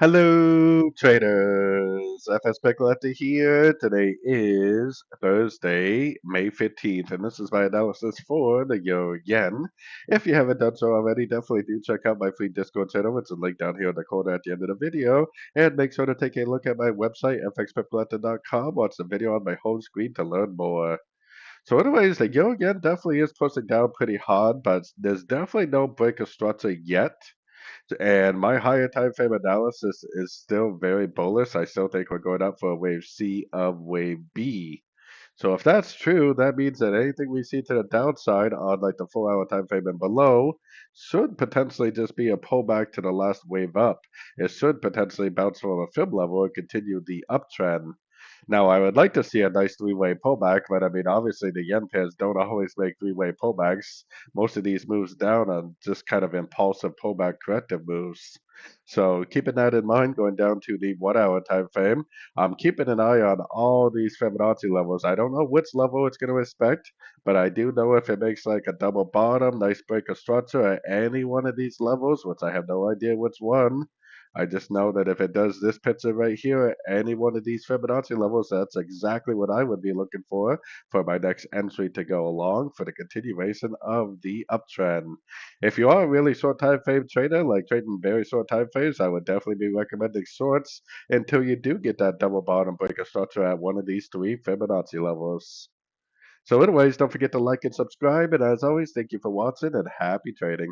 Hello, traders. FX Pip Collector here. Today is Thursday, May 15th, and this is my analysis for the Euro Yen. If you haven't done so already, definitely do check out my free Discord channel, which is linked down here in the corner at the end of the video. And make sure to take a look at my website, fxpipcollector.com. Watch the video on my home screen to learn more. So anyways, the Euro Yen definitely is pushing down pretty hard, but there's definitely no break of structure yet. And my higher time frame analysis is still very bullish. I still think we're going up for a wave C of wave B. So if that's true, that means that anything we see to the downside on like the 4 hour time frame and below should potentially just be a pullback to the last wave up. It should potentially bounce from a fib level and continue the uptrend. Now, I would like to see a nice three-way pullback, but I mean, obviously the yen pairs don't always make three-way pullbacks. Most of these moves down are just kind of impulsive pullback corrective moves. So keeping that in mind, going down to the 1 hour time frame, I'm keeping an eye on all these Fibonacci levels. I don't know which level it's going to respect, but I do know if it makes like a double bottom, nice break of structure at any one of these levels, which I have no idea which one. I just know that if it does this picture right here at any one of these Fibonacci levels, that's exactly what I would be looking for my next entry to go along for the continuation of the uptrend. If you are a really short time frame trader, like trading very short time frames, I would definitely be recommending shorts until you do get that double bottom breaker structure at one of these three Fibonacci levels. So anyways, don't forget to like and subscribe, and as always, thank you for watching and happy trading.